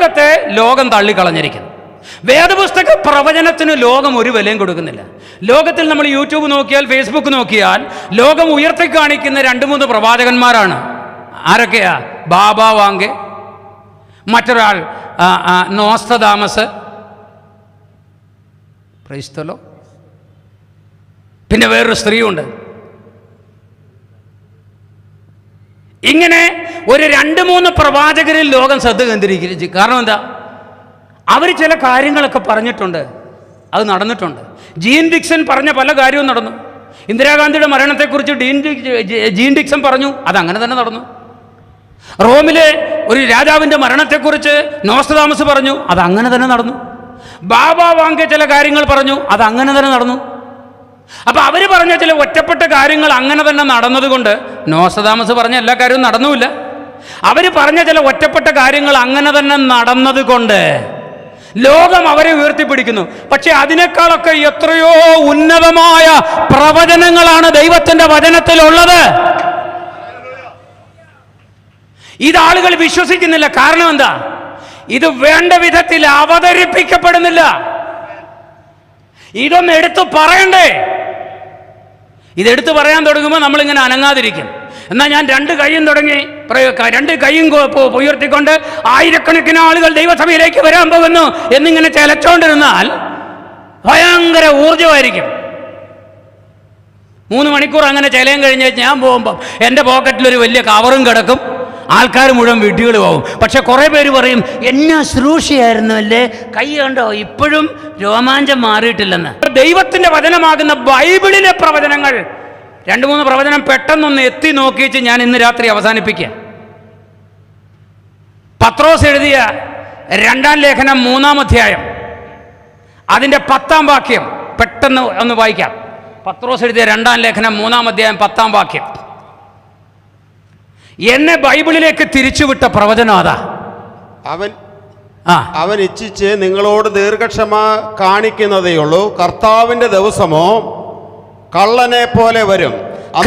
വേദപുസ്തകത്തെ ലോകം തള്ളിക്കളഞ്ഞിരിക്കുന്നു. വേദപുസ്തക പ്രവചനത്തിന് ലോകം ഒരു വിലയും കൊടുക്കുന്നില്ല. ലോകത്തിൽ നമ്മൾ യൂട്യൂബ് നോക്കിയാൽ, ഫേസ്ബുക്ക് നോക്കിയാൽ ലോകം ഉയർത്തി കാണിക്കുന്ന 2-3 പ്രവാചകന്മാരാണ്. ആരൊക്കെയാ? ബാബ വാങ്കെ, മറ്റൊരാൾ നോസ്ട്രദാമസ്, ക്രൈസ്തലോ, പിന്നെ വേറൊരു സ്ത്രീയുണ്ട്. ഇങ്ങനെ ഒരു 2-3 പ്രവാചകരിൽ ലോകം ശ്രദ്ധ കേന്ദ്രീകരിച്ചു. കാരണം എന്താ? അവർ ചില കാര്യങ്ങളൊക്കെ പറഞ്ഞിട്ടുണ്ട്, അത് നടന്നിട്ടുണ്ട്. ജീൻ ഡിക്സൺ പറഞ്ഞ പല കാര്യവും നടന്നു. ഇന്ദിരാഗാന്ധിയുടെ മരണത്തെക്കുറിച്ച് ജീൻ ഡിക്സൺ പറഞ്ഞു, അതങ്ങനെ തന്നെ നടന്നു. റോമിലെ ഒരു രാജാവിൻ്റെ മരണത്തെക്കുറിച്ച് നോസ്ട്രദാമസ് പറഞ്ഞു, അതങ്ങനെ തന്നെ നടന്നു. ബാബ വാങ്കെ ചില കാര്യങ്ങൾ പറഞ്ഞു, അതങ്ങനെ തന്നെ നടന്നു. അപ്പം അവർ പറഞ്ഞ ചില ഒറ്റപ്പെട്ട കാര്യങ്ങൾ അങ്ങനെ തന്നെ നടന്നതുകൊണ്ട്, നോസ്ട്രദാമസ് പറഞ്ഞ എല്ലാ കാര്യവും നടന്നുമില്ല. അവർ പറഞ്ഞ ചില ഒറ്റപ്പെട്ട കാര്യങ്ങൾ അങ്ങനെ തന്നെ നടന്നതുകൊണ്ട് ലോകം അവരെ ഉയർത്തിപ്പിടിക്കുന്നു. പക്ഷെ അതിനേക്കാളൊക്കെ എത്രയോ ഉന്നതമായ പ്രവചനങ്ങളാണ് ദൈവത്തിന്റെ വചനത്തിലുള്ളത്. ഇതാളുകൾ വിശ്വസിക്കുന്നില്ല. കാരണം എന്താ? ഇത് വേണ്ട വിധത്തിൽ അവതരിപ്പിക്കപ്പെടുന്നില്ല. ഇതൊന്ന് എടുത്തു പറയണ്ടേ? ഇതെടുത്ത് പറയാൻ തുടങ്ങുമ്പോൾ നമ്മളിങ്ങനെ അനങ്ങാതിരിക്കും. എന്നാൽ ഞാൻ 2 കൈയും തുടങ്ങി, 2 കൈയും ഉയർത്തിക്കൊണ്ട് ആയിരക്കണക്കിന് ആളുകൾ ദൈവസഭയിലേക്ക് വരാൻ പോകുന്നു എന്നിങ്ങനെ ചെലച്ചോണ്ടിരുന്നാൽ ഭയങ്കര ഊർജമായിരിക്കും. 3 മണിക്കൂർ അങ്ങനെ ചെലയും കഴിഞ്ഞ് ഞാൻ പോകുമ്പം എൻ്റെ പോക്കറ്റിലൊരു വലിയ കവറും കിടക്കും. ആൾക്കാർ മുഴുവൻ വീട്ടുകൾ പോകും. പക്ഷെ കുറേ പേര് പറയും, എന്നാ ശ്രൂഷിയായിരുന്നു അല്ലേ, കൈ കണ്ടോ ഇപ്പോഴും രോമാഞ്ചം മാറിയിട്ടില്ലെന്ന്. ദൈവത്തിൻ്റെ വചനമാകുന്ന ബൈബിളിലെ പ്രവചനങ്ങൾ 2-3 പ്രവചനം പെട്ടെന്നൊന്ന് എത്തി നോക്കിച്ച് ഞാൻ ഇന്ന് രാത്രി അവസാനിപ്പിക്കുക. പത്രോസ് എഴുതിയ 2-ാം ലേഖനം 3-ാം അധ്യായം അതിൻ്റെ 10-ാം വാക്യം പെട്ടെന്ന് ഒന്ന് വായിക്കാം. പത്രോസ് എഴുതിയ 2-ാം ലേഖനം 3-ാം അധ്യായം 10-ാം വാക്യം. എന്നെ ബൈബിളിലേക്ക് തിരിച്ചുവിട്ട പ്രവചനം അതാ. അവൻ ഇച്ഛിച്ച് നിങ്ങളോട് ദീർഘക്ഷമ കാണിക്കുന്നതേയുള്ളൂ. കർത്താവിന്റെ ദിവസമോ കള്ളനെ പോലെ വരും.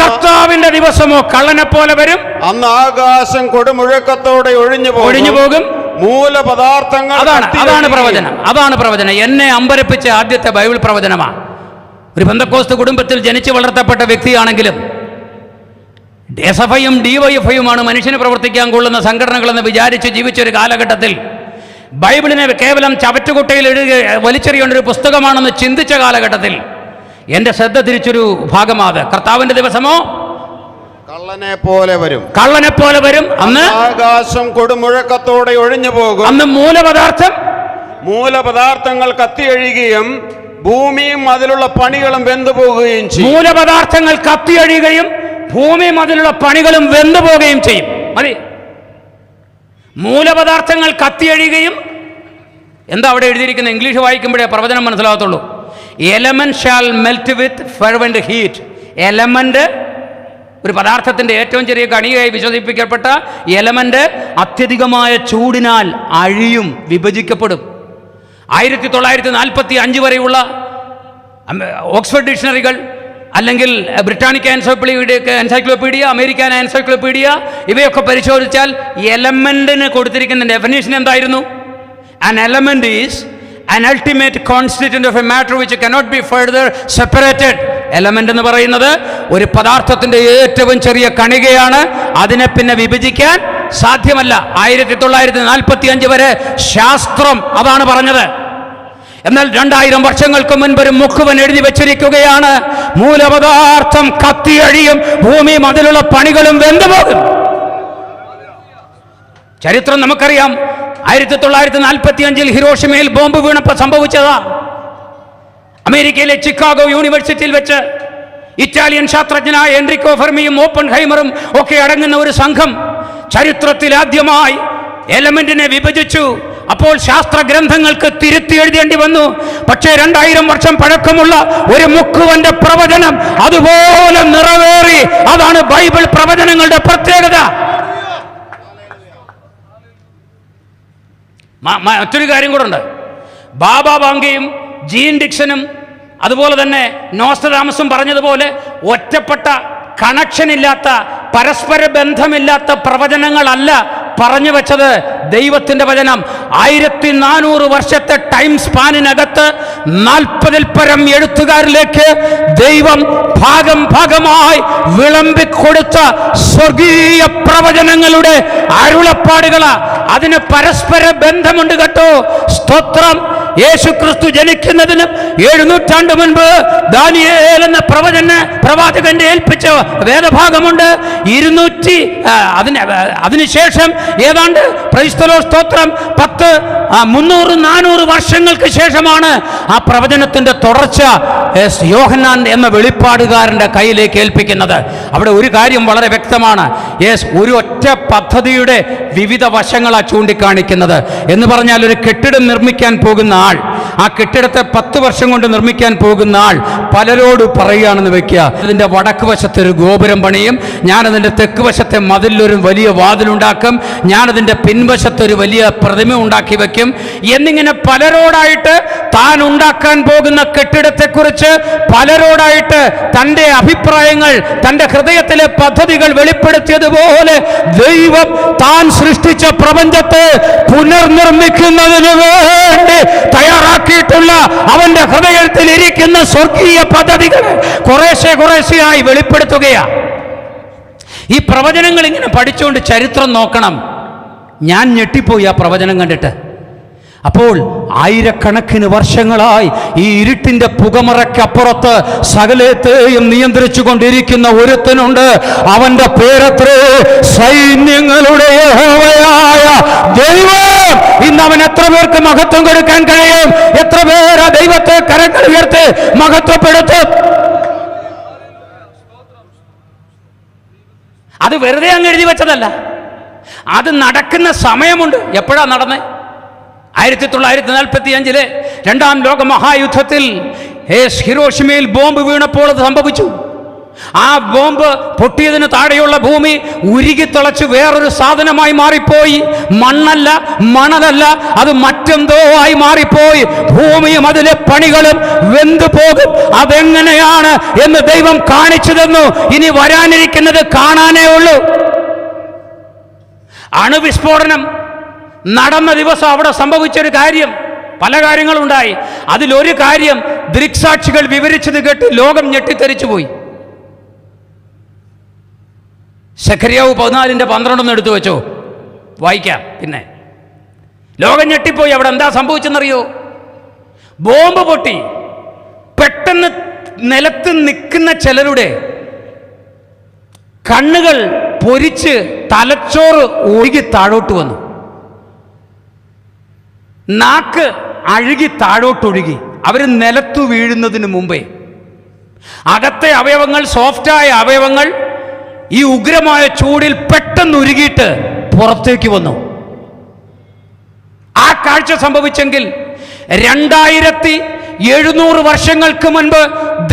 കർത്താവിന്റെ ദിവസമോ കള്ളനെ പോലെ വരും. അന്ന് ആകാശം കൊടുമുഴക്കത്തോടെ ഒഴിഞ്ഞു പോകും. മൂലപദാർത്ഥങ്ങൾ. അതാണ് പ്രവചനം. അതാണ് പ്രവചനം. എന്നെ അമ്പരപ്പിച്ച ആദ്യത്തെ ബൈബിൾ പ്രവചനമാണ്. ഒരു പെന്തക്കോസ്ത് കുടുംബത്തിൽ ജനിച്ചു വളർത്തപ്പെട്ട വ്യക്തിയാണെങ്കിലും എസ്എഫ്ഐയും ഡിവൈഎഫ്ഐയുമാണ് മനുഷ്യന് പ്രവർത്തിക്കാൻ കൊള്ളുന്ന സംഘടനകളെന്ന് വിചാരിച്ച് ജീവിച്ചൊരു കാലഘട്ടത്തിൽ ബൈബിളിനെ കേവലം ചവറ്റുകുട്ടയിൽ വലിച്ചെറിയേണ്ട ഒരു പുസ്തകമാണെന്ന് ചിന്തിച്ച കാലഘട്ടത്തിൽ എൻ്റെ ശ്രദ്ധ തിരിച്ചൊരു ഭാഗമാത്. കർത്താവിന്റെ ദിവസമോ കള്ളനെ പോലെ വരും. കള്ളനെ പോലെ വരും. അന്ന് ആകാശം കൊടുമുഴക്കത്തോടെ ഒഴിഞ്ഞു പോകും. അന്ന് മൂലപദാർത്ഥങ്ങൾ കത്തിയഴിയുകയും ഭൂമിയും അതിലുള്ള പണികളും വെന്തുപോകുകയും ചെയ്യും. മൂലപദാർത്ഥങ്ങൾ കത്തിയഴിയുകയും ഭൂമിയും അതിലുള്ള പണികളും വെന്തുപോകുകയും ചെയ്യും. മതി. മൂലപദാർത്ഥങ്ങൾ കത്തിയഴിയുകയും, എന്താ അവിടെ എഴുതിയിരിക്കുന്ന? ഇംഗ്ലീഷ് വായിക്കുമ്പോഴേ പ്രവചനം മനസ്സിലാകത്തുള്ളൂ. എലമെന്റ് ഷാൽ മെൽറ്റ് വിത്ത് ഫെർവെന്റ് ഹീറ്റ്. എലമെന്റ്, ഒരു പദാർത്ഥത്തിന്റെ ഏറ്റവും ചെറിയ കണികയായി വിശ്വസിപ്പിക്കപ്പെട്ട എലമെന്റ് അത്യധികമായ ചൂടിനാൽ അഴിയും, വിഭജിക്കപ്പെടും. 1945 വരെയുള്ള ഓക്സ്ഫോർഡ് ഡിക്ഷണറികൾ, അല്ലെങ്കിൽ ബ്രിട്ടാനിക്ക എൻസൈക്ലോപീഡിയ, അമേരിക്കൻ എൻസൈക്ലോപീഡിയ, ഇവയൊക്കെ പരിശോധിച്ചാൽ എലമെന്റിന് കൊടുത്തിരിക്കുന്ന ഡെഫിനേഷൻ എന്തായിരുന്നു? An element is an ultimate constituent of a matter which cannot be further separated. Element എന്ന് പറയുന്നത് ഒരു പദാർത്ഥത്തിന്റെ ഏറ്റവും ചെറിയ കണികയാണ്. അതിനെ പിന്നെ വിഭജിക്കാൻ സാധ്യമല്ല. 1945 വരെ ശാസ്ത്രം അതാണ് പറഞ്ഞത്. എന്നാൽ 2000 വർഷങ്ങൾക്ക് മുൻപ് ഒരു മുക്കുവൻ എഴുതി വെച്ചിരിക്കുകയാണ്, മൂലപദാർത്ഥം കത്തിയഴിയും, ഭൂമിയും അതിലുള്ള പണികളും വെന്തുപോകും. ചരിത്രം നമുക്കറിയാം. 1945 ഹിരോഷിമയിൽ ബോംബ് വീണപ്പോൾ സംഭവിച്ചതാ. അമേരിക്കയിലെ ചിക്കാഗോ യൂണിവേഴ്സിറ്റിയിൽ വെച്ച് ഇറ്റാലിയൻ ശാസ്ത്രജ്ഞനായ എൻറിക്കോ ഫെർമിയും ഓപ്പൺഹൈമറും ഒക്കെ അടങ്ങുന്ന ഒരു സംഘം ചരിത്രത്തിൽ ആദ്യമായി എലമെന്റിനെ വിഭജിച്ചു. അപ്പോൾ ശാസ്ത്ര ഗ്രന്ഥങ്ങൾക്ക് തിരുത്തി എഴുതേണ്ടി വന്നു. പക്ഷേ 2000 വർഷം പഴക്കമുള്ള ഒരു മുക്കുവന്റെ പ്രവചനം അതുപോലെ നിറവേറി. അതാണ് ബൈബിൾ പ്രവചനങ്ങളുടെ പ്രത്യേകത. മറ്റൊരു കാര്യം കൂടെ ഉണ്ട്. ബാബ വാങ്കയും ജീൻ ഡിക്സനും അതുപോലെ തന്നെ നോസ്ട്രഡാമസും പറഞ്ഞതുപോലെ ഒറ്റപ്പെട്ട കണക്ഷൻ ഇല്ലാത്ത, പരസ്പര ബന്ധമില്ലാത്ത പ്രവചനങ്ങളല്ല പറഞ്ഞു വെച്ചത് ദൈവത്തിന്റെ വചനം 1400 വർഷത്തെ ടൈം സ്പാനിനകത്ത് 40-ൽ പരം എഴുത്തുകാരിലേക്ക് ദൈവം ഭാഗമായി വിളമ്പിക്കൊടുത്ത സ്വർഗീയ പ്രവചനങ്ങളുടെ അരുളപ്പാടുകളാ. അതിന് പരസ്പര ബന്ധമുണ്ട് കേട്ടോ. സ്തോത്രം. യേശുക്രിസ്തു ജനിക്കുന്നതിന് 7 നൂറ്റാണ്ട് മുൻപ് ദാനിയേൽ എന്ന പ്രവാചകന്റെ ഏൽപ്പിച്ച വേദഭാഗമുണ്ട്. അതിനുശേഷം ഏതാണ്ട് ക്രൈസ്തവ സ്തോത്രം 300-400 വർഷങ്ങൾക്ക് ശേഷമാണ് ആ പ്രവചനത്തിന്റെ തുടർച്ച യോഹന്നാൻ എന്ന വെളിപ്പാടുകാരന്റെ കയ്യിലേക്ക് ഏൽപ്പിക്കുന്നത്. അവിടെ ഒരു കാര്യം വളരെ വ്യക്തമാണ്. ഒരു ഒറ്റ പദ്ധതിയുടെ വിവിധ വശങ്ങളാണ് ചൂണ്ടിക്കാണിക്കുന്നത്. എന്ന് പറഞ്ഞാൽ ഒരു കെട്ടിടം നിർമ്മിക്കാൻ പോകുന്ന ആൾ, ആ കെട്ടിടത്തെ 10 വർഷം കൊണ്ട് നിർമ്മിക്കാൻ പോകുന്ന ആൾ പലരോട് പറയുകയാണെന്ന് വെക്കുക, അതിൻ്റെ വടക്ക് വശത്ത് ഒരു ഗോപുരം പണിയും, ഞാനതിൻ്റെ തെക്ക് വശത്തെ മതിലൊരു വലിയ വാതിലുണ്ടാക്കും, ഞാനതിൻ്റെ പിൻവശത്ത് ഒരു വലിയ പ്രതിമ ഉണ്ടാക്കി വെക്കും എന്നിങ്ങനെ പലരോടായിട്ട് താൻ ഉണ്ടാക്കാൻ പോകുന്ന കെട്ടിടത്തെക്കുറിച്ച് പലരോടായിട്ട് തൻ്റെ അഭിപ്രായങ്ങൾ, തൻ്റെ ഹൃദയത്തിലെ പദ്ധതികൾ വെളിപ്പെടുത്തിയതുപോലെ ദൈവം താൻ സൃഷ്ടിച്ച പ്രപഞ്ചത്തെ പുനർനിർമ്മിക്കുന്നതിന് വേണ്ടി തയ്യാറാക്കിയിട്ടുള്ള അവന്റെ ഹൃദയത്തിൽ ഇരിക്കുന്ന സ്വർഗീയ പദ്ധതികളെ കുറേശ്ശെയായി വെളിപ്പെടുത്തുകയാണ്. ഈ പ്രവചനങ്ങൾ ഇങ്ങനെ പഠിച്ചുകൊണ്ട് ചരിത്രം നോക്കണം. ഞാൻ ഞെട്ടിപ്പോയി ആ പ്രവചനം കണ്ടിട്ട്. അപ്പോൾ ആയിരക്കണക്കിന് വർഷങ്ങളായി ഈ ഇരുട്ടിന്റെ പുകമറയ്ക്കപ്പുറത്ത് സകലത്തെയും നിയന്ത്രിച്ചു കൊണ്ടിരിക്കുന്ന ഒരുത്തനുണ്ട്. അവന്റെ പേരത്രേ സൈന്യങ്ങളുടെ യഹോവയായ ദൈവം. ഇന്ന് അവൻ എത്ര പേർക്ക് മഹത്വം കൊടുക്കാൻ കഴിയും? എത്ര പേർ ആ ദൈവത്തെ കരങ്ങൾ ഉയർത്തി മഹത്വപ്പെടുത്തും? അത് വെറുതെ അങ്ങ് എഴുതി വെച്ചതല്ല, അത് നടക്കുന്ന സമയമുണ്ട്. എപ്പോഴാ നടന്നേ? 1945 രണ്ടാം ലോക മഹായുദ്ധത്തിൽ ഹിരോഷിമയിൽ ബോംബ് വീണപ്പോൾ അത് സംഭവിച്ചു. ആ ബോംബ് പൊട്ടിയതിന് താഴെയുള്ള ഭൂമി ഉരുകിത്തിളച്ച് വേറൊരു സാധനമായി മാറിപ്പോയി. മണ്ണല്ല, മണലല്ല, അത് മറ്റെന്തോ ആയി മാറിപ്പോയി. ഭൂമിയും അതിലെ പണികളും വെന്തു പോകും. അതെങ്ങനെയാണ് എന്ന് ദൈവം കാണിച്ചു തന്നു. ഇനി വരാനിരിക്കുന്നത് കാണാനേ ഉള്ളൂ. അണുവിസ്ഫോടനം നടന്ന ദിവസം അവിടെ സംഭവിച്ചൊരു കാര്യം, പല കാര്യങ്ങളുണ്ടായി. അതിലൊരു കാര്യം ദൃക്സാക്ഷികൾ വിവരിച്ചത് കേട്ട് ലോകം ഞെട്ടിത്തെറിച്ചു പോയി. സെഖര്യാവ് 14:12 എടുത്തു വെച്ചോ, വായിക്കാം. പിന്നെ ലോകം ഞെട്ടിപ്പോയി. അവിടെ എന്താ സംഭവിച്ചെന്നറിയോ? ബോംബ് പൊട്ടി പെട്ടെന്ന് നിലത്ത് നിൽക്കുന്ന ചിലരുടെ കണ്ണുകൾ പൊരിച്ച് തലച്ചോറ് ഒഴുകി താഴോട്ട് വന്നു. നാക്ക് അഴുകി താഴോട്ടൊഴുകി. അവർ നിലത്തു വീഴുന്നതിന് മുമ്പേ അകത്തെ അവയവങ്ങൾ, സോഫ്റ്റായ അവയവങ്ങൾ ഈ ഉഗ്രമായ ചൂടിൽ പെട്ടെന്ന് ഉരുകിയിട്ട് പുറത്തേക്ക് വന്നു. ആ കാഴ്ച സംഭവിച്ചെങ്കിൽ 2700 വർഷങ്ങൾക്ക് മുൻപ്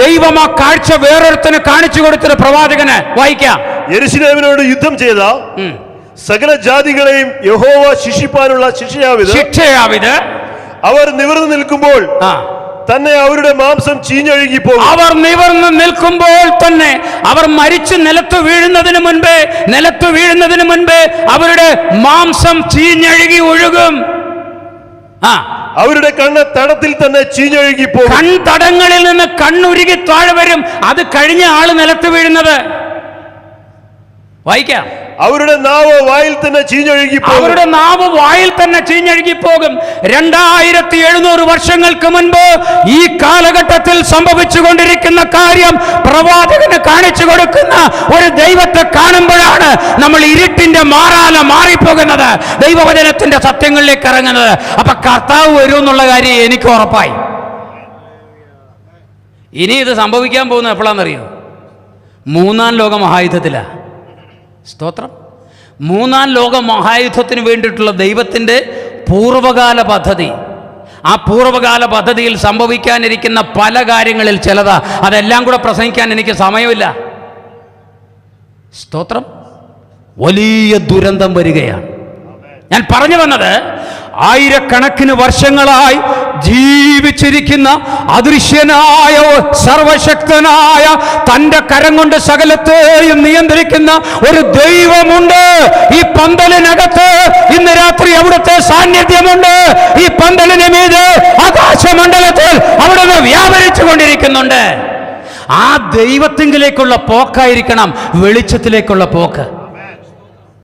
ദൈവം ആ കാഴ്ച വേറൊരുത്തന് കാണിച്ചു കൊടുത്തൊരു പ്രവാചകന് വായിക്കാം. യെരൂശലേമിനോട് യുദ്ധം ചെയ്ത സകല ജാതികളെയും യഹോവ ശിക്ഷിപ്പാനുള്ള ശിക്ഷയാവിത്. അവർ നിവർന്നു നിൽക്കുമ്പോൾ തന്നെ അവരുടെ മാംസം ചീഞ്ഞൊഴുകി പോകും. അവർ നിവർന്നു നിൽക്കുമ്പോൾ തന്നെ, അവർ മരിച്ച് നിലത്ത് വീഴുന്നതിന് മുൻപേ അവരുടെ മാംസം ചീഞ്ഞൊഴുകി ഒഴുകും. അവരുടെ കണ്ണ് തടത്തിൽ തന്നെ ചീഞ്ഞൊഴുകി പോകും. കൺതടങ്ങളിൽ നിന്ന് കണ്ണുരുകി താഴെ വരും. അത് കഴിഞ്ഞ ആള് നിലത്ത് വീഴുന്നത്. വായിക്കാം. അവരുടെ നാവ് വായിൽ തന്നെ ചീഞ്ഞൊഴുകി പോകും. 2700 വർഷങ്ങൾക്ക് മുൻപ് ഈ കാലഘട്ടത്തിൽ സംഭവിച്ചുകൊണ്ടിരിക്കുന്ന കാര്യം പ്രവാചകന് കാണിച്ചു കൊടുക്കുന്ന ഒരു ദൈവത്തെ കാണുമ്പോഴാണ് നമ്മൾ ഇരുട്ടിന്റെ മാറാല മാറിപ്പോകുന്നത്, ദൈവവചനത്തിന്റെ സത്യങ്ങളിലേക്ക് ഇറങ്ങുന്നത്. അപ്പൊ കർത്താവ് വരും എന്നുള്ള കാര്യം എനിക്ക് ഉറപ്പായി. ഇനി ഇത് സംഭവിക്കാൻ പോകുന്നത് എപ്പോഴാണെന്നറിയോ? 3-ാം ലോക മഹായുദ്ധത്തിലാണ്. സ്തോത്രം. 3-ാം ലോക മഹായുദ്ധത്തിന് വേണ്ടിയിട്ടുള്ള ദൈവത്തിൻ്റെ പൂർവകാല പദ്ധതി. ആ പൂർവകാല പദ്ധതിയിൽ സംഭവിക്കാനിരിക്കുന്ന പല കാര്യങ്ങളിൽ ചിലതാ. അതെല്ലാം കൂടെ പ്രസംഗിക്കാൻ എനിക്ക് സമയമില്ല. സ്തോത്രം. വലിയ ദുരന്തം വരികയാണ്. ഞാൻ പറഞ്ഞു വന്നത്, ആയിരക്കണക്കിന് വർഷങ്ങളായി ജീവിച്ചിരിക്കുന്ന അദൃശ്യനായ സർവശക്തനായ തന്റെ കരം കൊണ്ട് സകലത്തെയും നിയന്ത്രിക്കുന്ന ഒരു ദൈവമുണ്ട് ഈ പന്തലിനകത്ത്. ഇന്ന് രാത്രി അവിടുത്തെ സാന്നിധ്യമുണ്ട്. ഈ പന്തലിന് മീതെ ആകാശമണ്ഡലത്തിൽ അവിടുന്ന് വ്യാപരിച്ചു കൊണ്ടിരിക്കുന്നുണ്ട്. ആ ദൈവത്തിങ്കിലേക്കുള്ള പോക്കായിരിക്കണം വെളിച്ചത്തിലേക്കുള്ള പോക്ക്.